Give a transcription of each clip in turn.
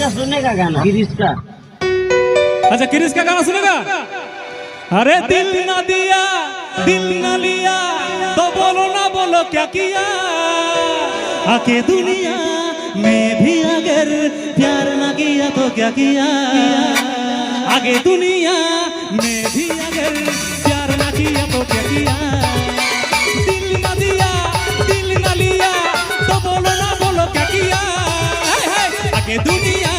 का सुनेगा गाना गिरीश का। अच्छा गिरीश का गाना सुनेगा। अरे दिल ना दिया दिल ना लिया तो बोलो क्या किया, आके दुनिया में भी अगर प्यार ना किया तो क्या किया, आगे दुनिया में भी अगर प्यार ना किया तो क्या किया। दिल ना दिया दिल ना लिया तो बोलो क्या किया, आगे दुनिया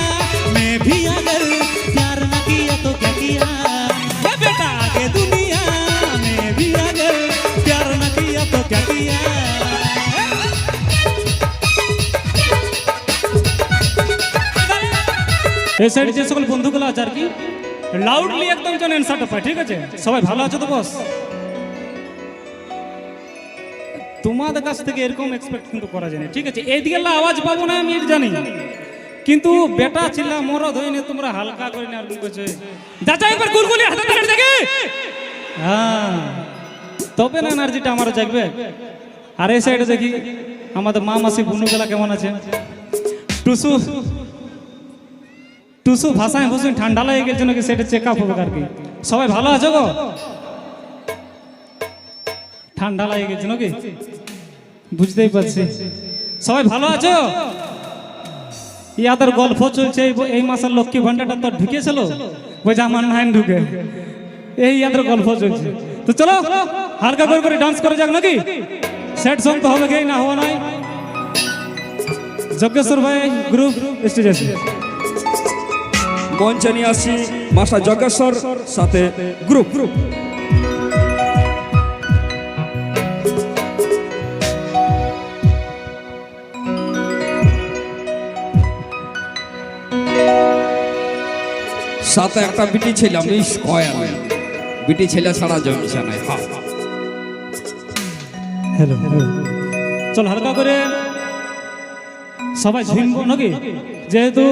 में भी अगर प्यार ना किया तो क्या किया। ये बेटा आगे दुनिया में भी अगर प्यार ना किया तो क्या किया। এই সাইডে যে সকল বন্ধুগুলো আছে আর কি লাউডলি একদম যেন অ্যানসারটা পায়, ঠিক আছে? সবাই ভালো আছো তো বস? তোমাদের কাছ থেকে এরকম এক্সপেক্ট কিন্তু করা যায় না, ঠিক আছে? এইদিকে আওয়াজ পাবো না আমি এটা জানি, কিন্তু বেটা ছিলা মরদ হয়নি তোমরা হালকা করে না আর কিছু যাচাই একবার গুলগুলি হাতে ধরে দেখে, হ্যাঁ তবে না এনার্জিটা আমারও জাগবে। আর এই সাইডে দেখি আমাদের মা মাসি বুনুগুলা কেমন আছে। টুসু টুসু ভাষায় ভূষণ ঠান্ডা লেগে গেছে নাকি সেটা চেক আপ হবে আর কি। সবাই ভালো আছো গো? ঠান্ডা লেগে গেছে নাকি বুঝতেই পারছি। সবাই ভালো আছো? ইয়াদের গল্প চলছে এই মাসের লক্ষ্মী ভান্ডারটা তো ঢুকেছিল, ওই যে আমার নাইন ঢুকে এই ইয়াদের গল্প চলছে। তো চলো হালকা করে ডান্স করে যাক নাকি। সেট সং তো হবে কি না হওয়া নাই। যজ্ঞেশ্বর ভাই গ্রুপ স্টেজ আছে, মঞ্চে নিয়ে আসি মাস্টার যজ্ঞেশ্বর সাথে গ্রুপ। সাথে একটা বিটি ছেলে মিস কয়াল, বিটি ছেলে ছাড়া জমছে না। হ্যালো চল হালকা করে সবাই ঝিমবো নাকি, যেহেতু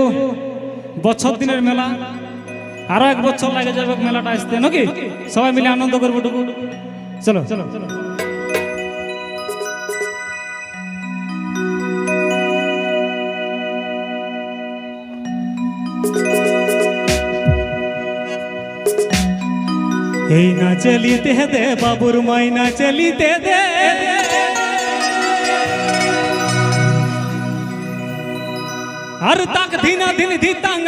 বছর দিনের মেলা, আরো এক বছর লাগে যাবে মেলাটা আসতে নাকি। সবাই মিলে আনন্দ করবো টুকু। চলো চলো এই না চলিতে দে বাবুর মাইনা চলিতে দে, আর তাক দিনা দিন ধিতাঙ্গ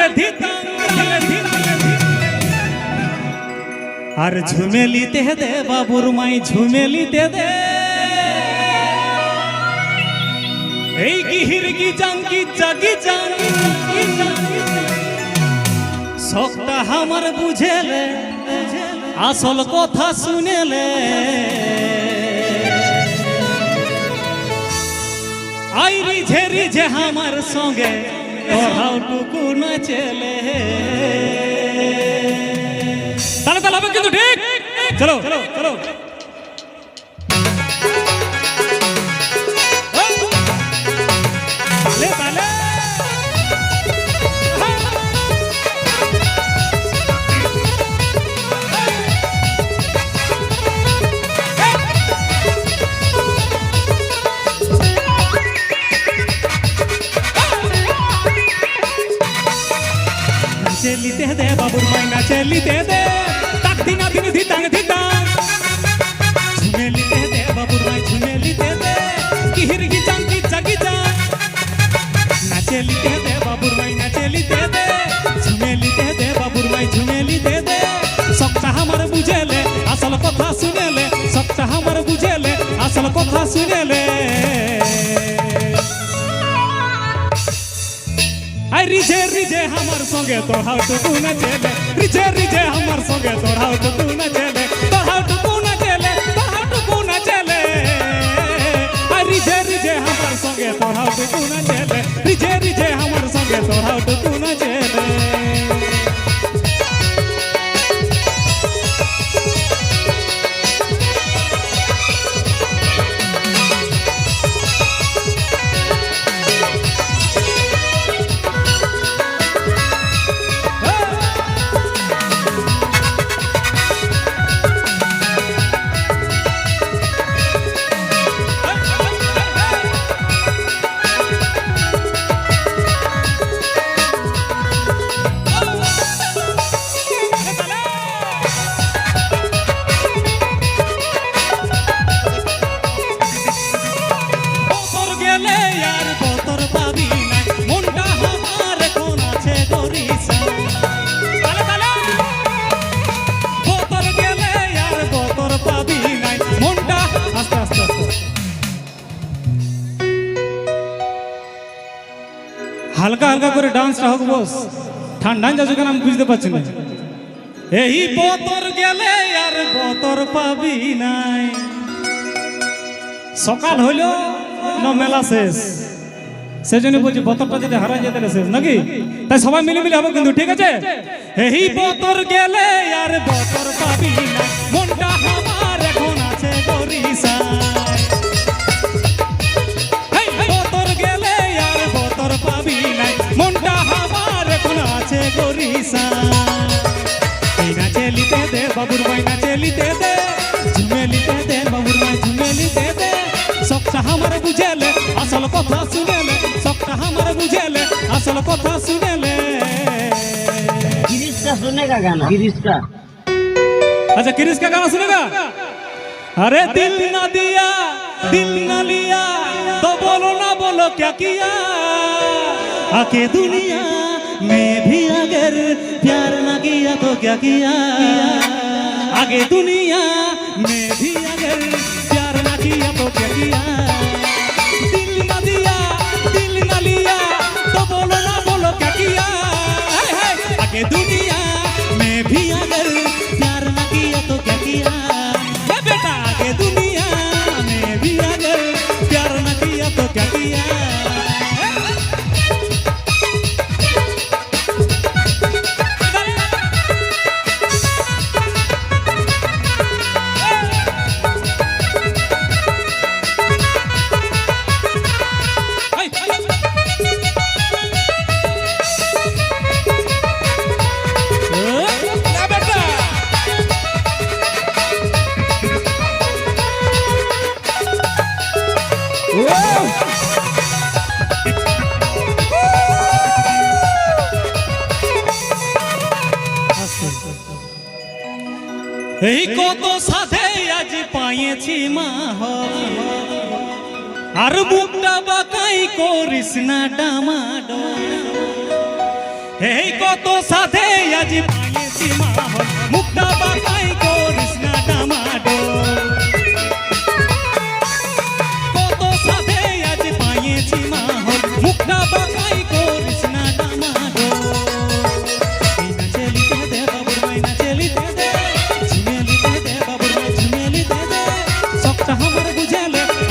আর ঝুমেলিতে দে বাবুর মাই ঝুমেলিতে দে। এই গিহির কি জাঙ্কি জাগি জান সবটা আমার বুঝেলে আসল কথা শুনেলে, আই রিঝে আমার সঙ্গে তোরাও টুকু নাচেলে। তাহলে তাহলে হবে কিন্তু ঠিক। চলো চলো চলো चलिते दे बाबुर मायना चलिते दे, ताक दिना दिन धितांग झुमेलिते दे बाबुर माय झुमेलिते दे, किहिर की जांकी जागी जा नाचलिते दे बाबुर माय नाचलिते दे, झुमेलिते दे बाबुर माय झुमेलिते दे। सबटा हमार बुझेले असल कथा सुनेले, सबटा हमार बुझेले असल कथा सुनेले। आई रिझे हमार संगे तोहाও টুকু নাচেলে, रिझे हमार संगे तोहाও টুকু নাচেলে, तोहाও টুকু নাচেলে, तोहाও টুকু নাচেলে। आई रिझे हमार संगे तोहाও টুকু নাচেলে, रिझे हमार संगे तोहाও টুকু নাচেলে। হালকা হালকা করে ডান্সটা হোক বস। ঠান্ডায় যাচ্ছে কেন আমি বুঝতে পারছি না। এই বতর গেলে আর বতর পাবি নাই, সকাল হইলো না মেলা শেষ। সেজন্য বলছি বতরটা যদি হারাই যেতে শেষ নাকি, তাই সবাই মিলে হবে কিন্তু, ঠিক আছে? এই বতর গেলে আর বতর পাবি না, মনটা আমার এখন আছে বরিশায়। এই বতর গেলে আর বতর পাবি না, মনটা আমার এখন আছে বরিশায়। এই নাচে লিতে দে বাবুর ভাই, নাচে লিতে দে, ঝুমে লিতে দে বাবুর ভাই, ঝুমে লিতে দে। সবটা আমার বুঝেলে আসল কথা শুনেলে, সবটা আমার বুঝেলে আসল কথা শুনেলে। गिरीश का सुनने का गाना, गिरीश का। अच्छा गिरीश का गाना सुनेगा? अरे दिल ना दिया दिल ना लिया तो बोलो ना बोलो क्या किया, आके दुनिया में भी अगर प्यार ना किया तो क्या किया, आगे दुनिया में भी अगर प्यार ना किया तो क्या किया। दिल ना दिया दिल ना लिया तो बोलो ना बोलो क्या किया, आगे दुनिया में भी अगर प्यार ना किया तो क्या किया। ये बेटा आगे दुनिया में भी अगर प्यार ना किया तो क्या किया। এই কত সাথে আজ পাইছি মাহল, আর বুকটা বাকাই করিস না ডামাডোল। এই কত সাথে আজ পাইছি মাহল, মুখটা বাকাই করিস না ডামাডোল। কত সাথে আজ পাইছি মাহল, মুখটা বাকাই করিস না ডামাডোল। এই নাচে লিতে দে বাবুর ভাই, নাচে লিতে দে,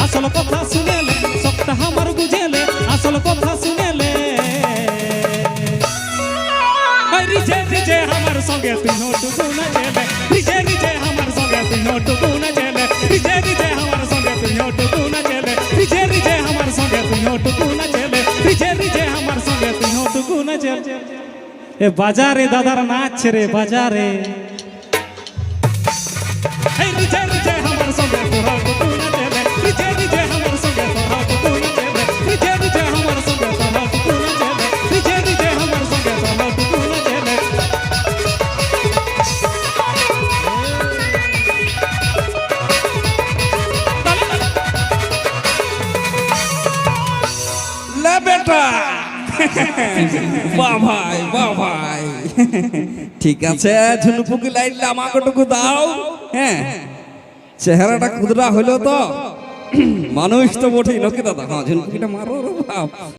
আসল কথা শুনেলে, সবটা আমার বুঝেলে আসল কথা শুনেলে। রিজে রিজে আমার সঙ্গে তুই নোটুকু না চেলে, রিজে রিজে আমার সঙ্গে তুই নোটুকু না চেলে, রিজে রিজে আমার সঙ্গে তুই নোটুকু না চেলে, রিজে রিজে আমার সঙ্গে তুই নোটুকু না চেলে, রিজে রিজে আমার সঙ্গে তুই নোটুকু না চেলে। এ বাজারে দাদার নাচ রে বাজারে, এই রিজে রিজে আমার সঙ্গে তোরা টুকু না চেলে, রিজে রিজে আমার সঙ্গে তোরা টুকু না চেলে, রিজে রিজে আমার সঙ্গে তোরা টুকু না চেলে, রিজে রিজে আমার সঙ্গে তোরা টুকু না চেলে। লে বেটা, বাহ ভাই বাহ ভাই, ঠিক আছে ঝুনুপুকি লাইন আমাকেটুকু দাও। হ্যাঁ চেহারাটা ক্ষুদ্রা হইলো তো মানুষ তো বটেই নাকি দাদা। হ্যাঁ ঝুনুপুকিটা মারো রে বাপ।